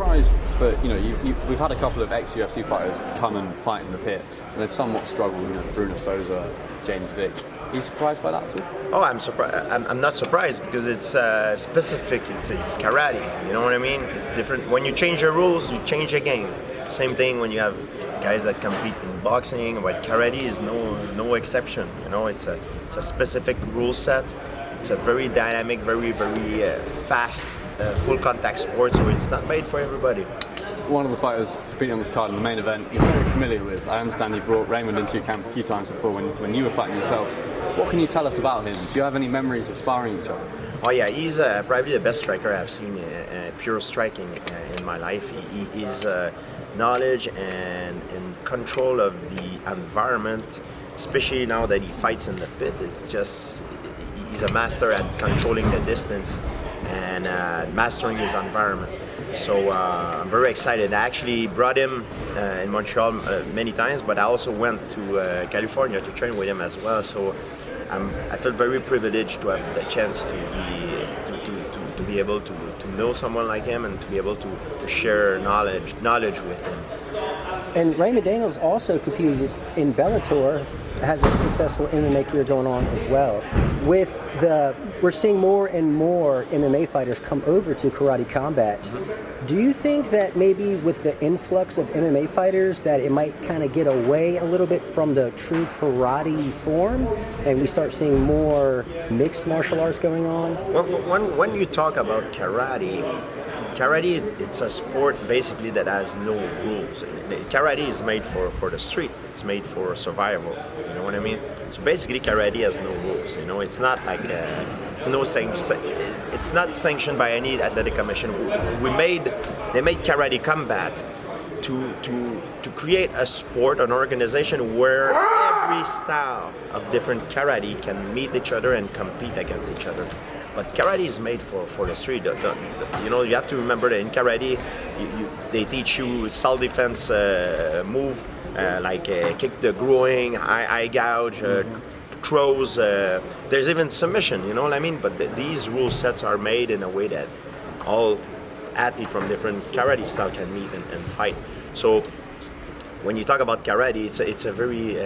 surprised that we've had a couple of ex-UFC fighters come and fight in the pit, and they've somewhat struggled. Bruno Souza, James Vick. Are you surprised by that at all? Oh, I'm surprised. I'm not surprised because it's specific. It's karate. You know what I mean? It's different. When you change the rules, you change the game. Same thing when you have guys that compete in boxing, but karate is no exception. It's a specific rule set. It's a very dynamic, very fast, full contact sport. So it's not made for everybody. One of the fighters competing on this card in the main event you're very familiar with. I understand you brought Raymond into your camp a few times before when you were fighting yourself. What can you tell us about him? Do you have any memories of sparring each other? Oh yeah, he's probably the best striker I've seen, pure striking in my life. His knowledge and control of the environment, especially now that he fights in the pit, he's a master at controlling the distance and mastering his environment. So I'm very excited. I actually brought him in Montreal many times, but I also went to California to train with him as well. So I feel very privileged to have the chance to be able to know someone like him and to be able to share knowledge with him. And Raymond Daniels also competed in Bellator, has a successful MMA career going on as well. We're seeing more and more MMA fighters come over to Karate Combat. Do you think that maybe with the influx of MMA fighters that it might kind of get away a little bit from the true karate form and we start seeing more mixed martial arts going on? When you talk about karate, it's a sport basically that has no rules. Karate is made for the street. It's made for survival. You know what I mean? So basically, karate has no rules. It's not like it's not sanctioned by any athletic commission. They made Karate Combat to create a sport, an organization where every style of different karate can meet each other and compete against each other. But karate is made for the street. You have to remember that in karate, they teach you self-defense move, like kick the groin, eye gouge, throws. There's even submission. You know what I mean? But these rule sets are made in a way that all athletes from different karate style can meet and fight. So when you talk about karate, it's a very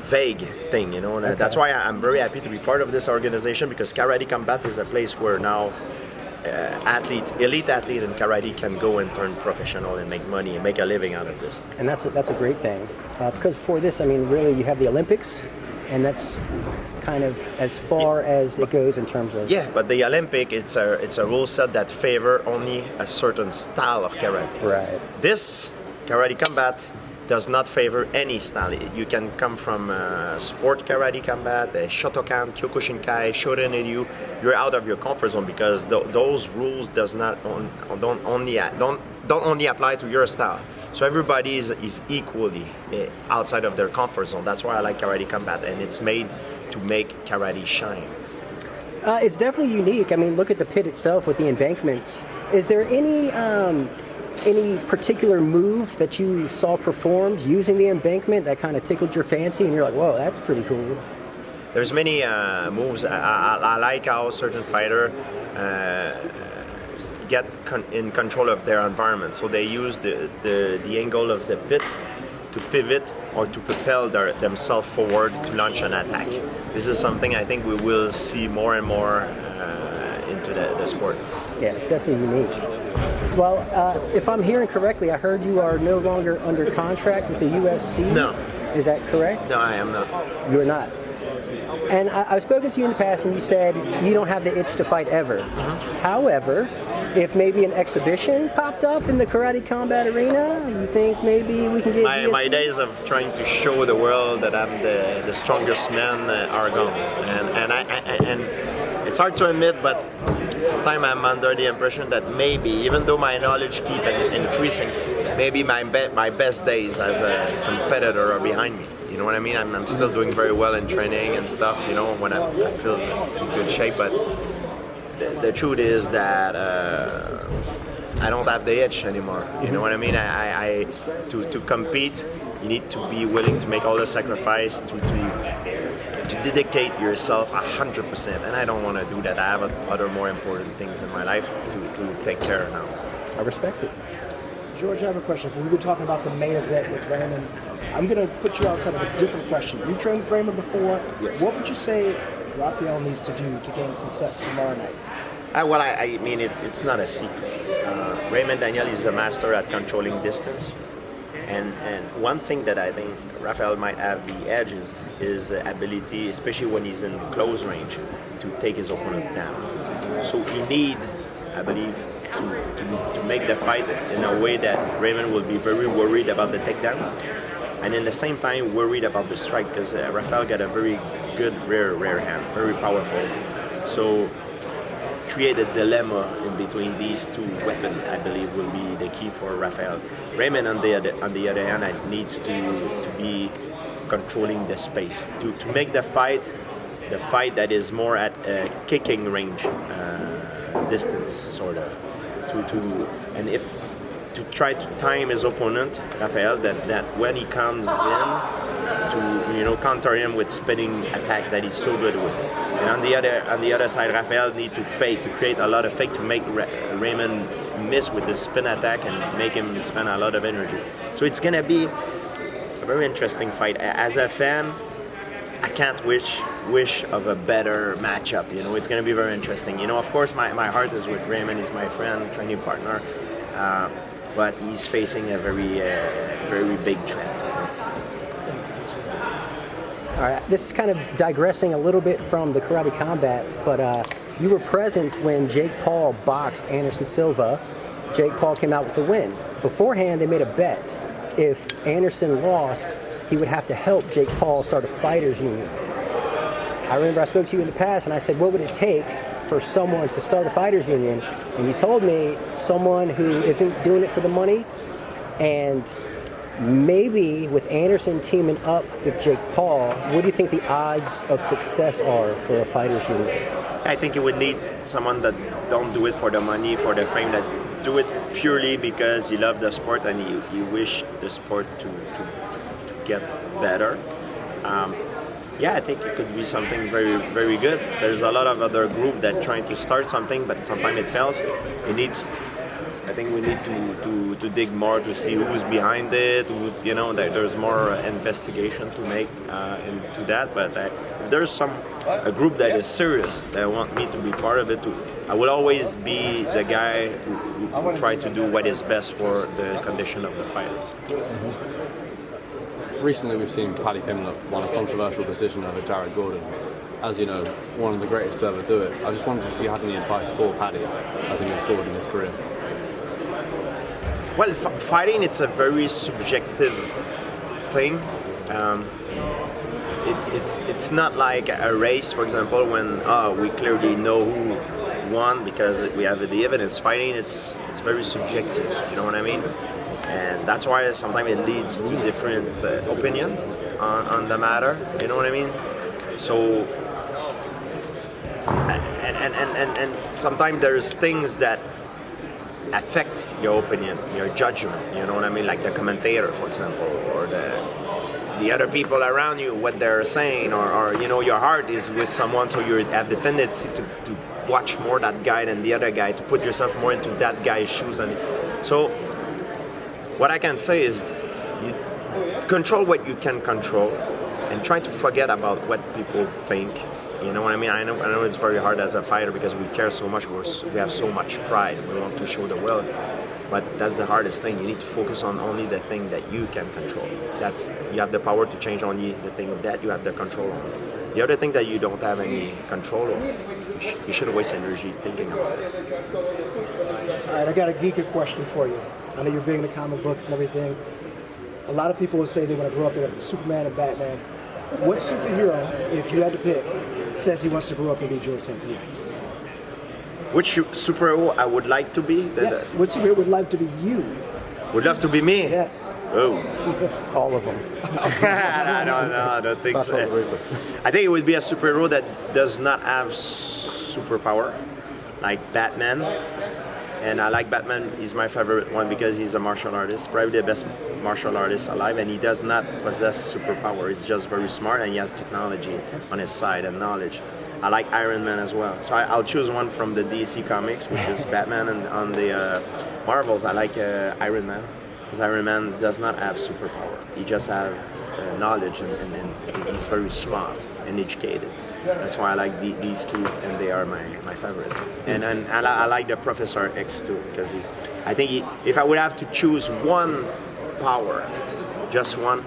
vague thing, Okay. That's why I'm very happy to be part of this organization, because Karate Combat is a place where now elite athlete in karate can go and turn professional and make money and make a living out of this. And that's a great thing, because for this, really, you have the Olympics, and that's kind of as far as it goes in terms of... Yeah, but the Olympic, it's a rule set that favor only a certain style of karate. Right. This Karate Combat does not favor any style. You can come from sport Karate Combat, Shotokan, Kyokushinkai, Shorin-ryu. You're out of your comfort zone because those rules don't only apply to your style. So everybody is equally outside of their comfort zone. That's why I like Karate Combat, and it's made to make karate shine. It's definitely unique. Look at the pit itself with the embankments. Is there any particular move that you saw performed using the embankment that kind of tickled your fancy and you're like, whoa, that's pretty cool? There's many moves. I like how certain fighter get in control of their environment. So they use the angle of the pit to pivot or to propel themselves forward to launch an attack. This is something I think we will see more and more into the sport. Yeah, it's definitely unique. Well, if I'm hearing correctly, I heard you are no longer under contract with the UFC. No. Is that correct? No, I am not. You're not. And I've spoken to you in the past, and you said you don't have the itch to fight ever. Mm-hmm. However, if maybe an exhibition popped up in the Karate Combat arena, you think maybe we can get... My days of trying to show the world that I'm the strongest man are gone. And it's hard to admit, but sometimes I'm under the impression that maybe, even though my knowledge keeps increasing, maybe my best days as a competitor are behind me. You know what I mean? I'm still doing very well in training and stuff, when I feel in good shape, but the truth is that I don't have the itch anymore. You know what I mean? To compete, you need to be willing to make all the sacrifice to dedicate yourself 100%, and I don't want to do that. I have other more important things in my life to take care of now. I respect it. George, I have a question for you. We've been talking about the main event with Raymond. I'm going to put you outside of a different question. You trained with Raymond before. Yes. What would you say Rafael needs to do to gain success tomorrow night? Well, I mean, it's not a secret. Raymond Daniel is a master at controlling distance. And one thing that I think Rafael might have the edge is his ability, especially when he's in close range, to take his opponent down. So he need, I believe, to make the fight in a way that Raymond will be very worried about the takedown, and in the same time worried about the strike, because Rafael got a very good rear hand, very powerful. So create a dilemma in between these two weapons, I believe, will be the key for Rafael. Raymond, on the other hand, needs to be controlling the space to make the fight that is more at a kicking range distance, sort of. To try to time his opponent, Rafael, that when he comes in, to counter him with spinning attack that he's so good with. And on the other side, Rafael needs to fake, to create a lot of fake, to make Raymond miss with his spin attack and make him spend a lot of energy. So it's gonna be a very interesting fight. As a fan, I can't wish of a better matchup. It's going to be very interesting. Of course, my heart is with Raymond. He's my friend, training partner, but he's facing a very big threat. All right, this is kind of digressing a little bit from the Karate Combat, but you were present when Jake Paul boxed Anderson Silva. Jake Paul came out with the win. Beforehand, they made a bet. If Anderson lost, he would have to help Jake Paul start a fighters union. I remember I spoke to you in the past and I said, what would it take for someone to start a fighters union? And you told me someone who isn't doing it for the money, and maybe with Anderson teaming up with Jake Paul, what do you think the odds of success are for a fighters union? I think you would need someone that don't do it for the money, for the fame, that do it purely because you love the sport and you wish the sport to get better. I think it could be something very, very good. There's a lot of other groups that trying to start something, but sometimes it fails. I think we need to dig more to see who's behind it. There's more investigation to make into that. But if there's a group that is serious, that want me to be part of it, I will always be the guy who try to do what is best for the condition of the fighters. Recently, we've seen Paddy Pimblett won a controversial decision over Jared Gordon. As you know, one of the greatest to ever do it. I just wondered if you had any advice for Paddy as he moves forward in his career. Well, fighting, it's a very subjective thing. It's not like a race, for example, when we clearly know who won because we have the evidence. Fighting, it's very subjective. You know what I mean? And that's why sometimes it leads to different opinion on the matter. You know what I mean? So, and sometimes there's things that affect your opinion, your judgment. You know what I mean? Like the commentator, for example, or the other people around you, what they're saying, or your heart is with someone, so you have the tendency to watch more that guy than the other guy, to put yourself more into that guy's shoes. And so what I can say is you control what you can control and try to forget about what people think. You know what I mean? I know it's very hard as a fighter because we care so much, we have so much pride, we want to show the world. But that's the hardest thing. You need to focus on only the thing that you can control. You have the power to change only the thing that you have the control on. The other thing that you don't have any control over, you shouldn't waste energy thinking about this. All right, I got a geeky question for you. I know you're big into comic books and everything. A lot of people will say they want to grow up to be Superman and Batman. What superhero, if you had to pick, says he wants to grow up and be George St-Pierre? Which superhero I would like to be? Yes. Which superhero would like to be you? Would love to be me? Yes. Oh. All of them. I don't think so. I think it would be a superhero that does not have superpower, like Batman. And I like Batman. He's my favorite one because he's a martial artist, probably the best martial artist alive, and he does not possess superpower. He's just very smart and he has technology on his side and knowledge. I like Iron Man as well. So I'll choose one from the DC comics, which is Batman, and on the Marvels, I like Iron Man, because Iron Man does not have superpower. He just has knowledge, and he's very smart and educated. That's why I like these two, and they are my favorite. And I like the Professor X too, because I think if I would have to choose one power, just one,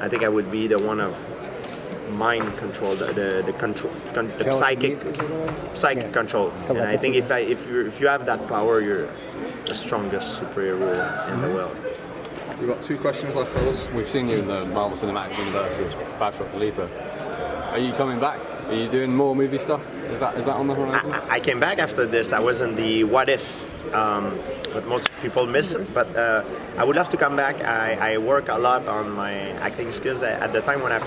I think I would be the one of mind control, the control, the psychic control. And I think if you have that power, you're the strongest superhero in the world. We've got 2 questions left, fellas. We've seen you in the Marvel Cinematic Universe as Batroc the Leaper. Are you coming back? Are you doing more movie stuff? Is that on the horizon? I came back after this. I was in the What If, but most people miss it. But I would love to come back. I work a lot on my acting skills. At the time when I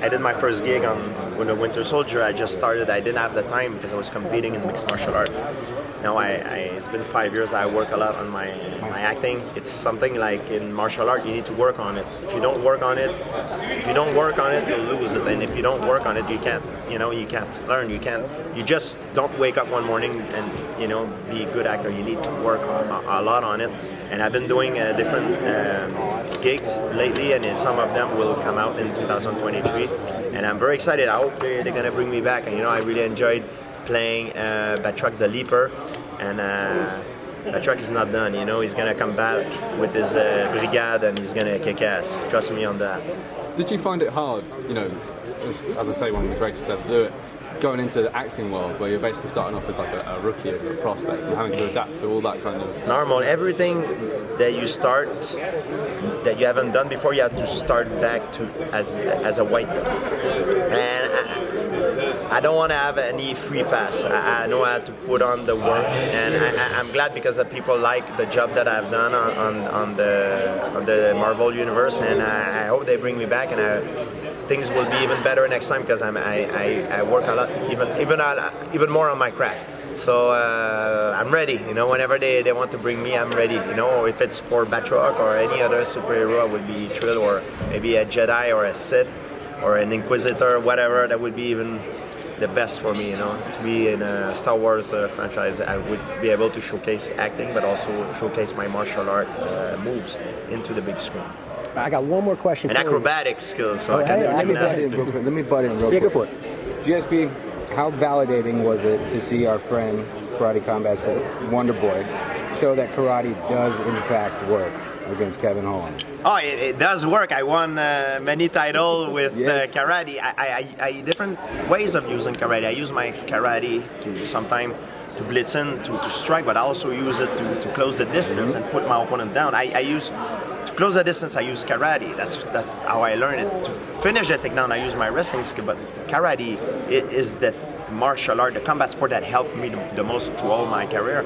did my first gig on the Winter Soldier, I just started. I didn't have the time because I was competing in mixed martial art. Now it's been 5 years. I work a lot on my acting. It's something like in martial art, you need to work on it. If you don't work on it, you'll lose it. And if you don't work on it, you can't learn. You just don't wake up one morning and be a good actor. You need to work a lot on it. And I've been doing different gigs lately, and some of them will come out in 2023. And I'm very excited. I hope they're gonna bring me back. And I really enjoyed playing Batroc the Leaper, and Batroc is not done. He's gonna come back with his brigade, and he's gonna kick ass. Trust me on that. Did you find it hard, as I say, one of the greatest ever to do it, going into the acting world where you're basically starting off as like a rookie, a prospect, and having to adapt to all that kind of... It's normal. Everything that you start that you haven't done before, you have to start back to as a white belt. And I don't want to have any free pass. I know I have to put on the work, and I'm glad because the people like the job that I've done on the Marvel universe, and I hope they bring me back, and things will be even better next time because I work a lot, even more on my craft. So I'm ready. Whenever they want to bring me, I'm ready. If it's for Batroc or any other superhero, I would be thrilled, or maybe a Jedi or a Sith or an Inquisitor, whatever. That would be even the best for me, to be in a Star Wars franchise. I would be able to showcase acting, but also showcase my martial art moves into the big screen. I got one more question and for acrobatic skills, so I hey, can do Let me butt in real quick. Yeah, go for it. GSP, how validating was it to see our friend Karate Combat's Wonder Boy show that karate does in fact work against Kevin Holland? Oh, it does work. I won many titles with karate. I different ways of using karate. I use my karate to sometimes to blitz in, to strike, but I also use it to close the distance and put my opponent down. To close the distance, I use karate. That's how I learned it. To finish the takedown, I use my wrestling skill. But karate, it is the martial art, the combat sport that helped me the most throughout my career.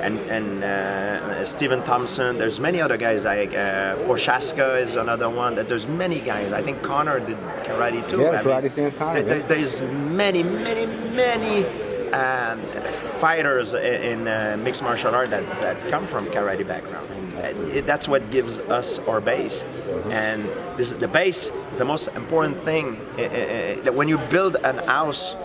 And Stephen Thompson, there's many other guys like Poshaska is another one. There's many guys. I think Connor did karate too. Yeah, karate stands Connor. There's many fighters in mixed martial art that come from karate background. That's what gives us our base, and the base is the most important thing. When you build an house,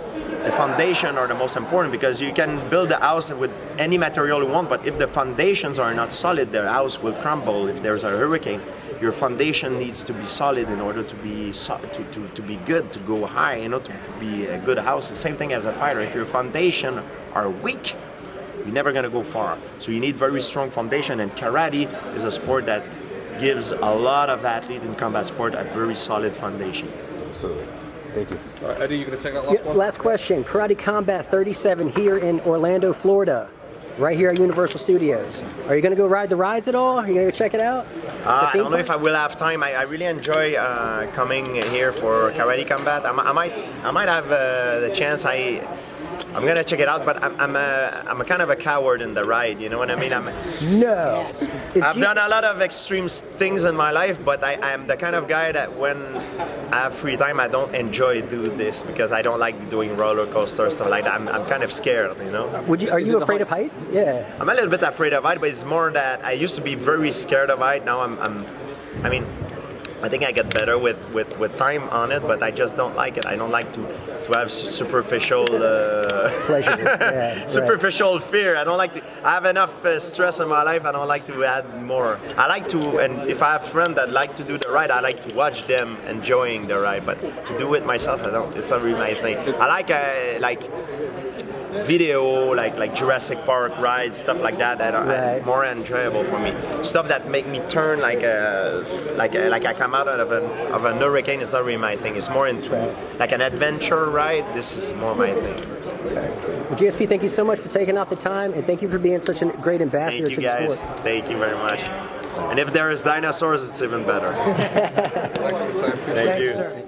the foundation are the most important, because you can build the house with any material you want, but if the foundations are not solid, the house will crumble. If there's a hurricane, your foundation needs to be solid in order to be to be good, to go high, to be a good house. The same thing as a fighter. If your foundation are weak, you're never gonna go far. So you need very strong foundation, and karate is a sport that gives a lot of athletes in combat sport a very solid foundation. Absolutely. Thank you. All right, Eddie, you going to take that last one? Last question. Karate Combat 37 here in Orlando, Florida, right here at Universal Studios. Are you going to go ride the rides at all? Are you going to go check it out? I don't know if I will have time. I really enjoy coming here for Karate Combat. I might have the chance. I'm gonna check it out, but I'm a kind of a coward in the ride. You know what I mean? No. I've done a lot of extreme things in my life, but I'm the kind of guy that when I have free time, I don't enjoy doing this because I don't like doing roller coasters, stuff like that. I'm kind of scared, Are you afraid of heights? Yeah. I'm a little bit afraid of height, but it's more that I used to be very scared of height. Now I think I get better with time on it, but I just don't like it. I don't like to have superficial Pleasure. Yeah, right. superficial fear. I don't like to. I have enough stress in my life. I don't like to add more. I like to, and if I have friends that like to do the ride, I like to watch them enjoying the ride. But to do it myself, I don't. It's not really my thing. I like video, like Jurassic Park rides, stuff like that are more enjoyable for me. Stuff that make me turn like I come out of a hurricane is not really my thing. It's more into like an adventure ride. This is more my thing. Well, GSP, thank you so much for taking out the time, and thank you for being such a great ambassador Thank you, to the guys. sport. Thank you very much. And if there is dinosaurs, it's even better. Thanks for the time. Thank you. Sir.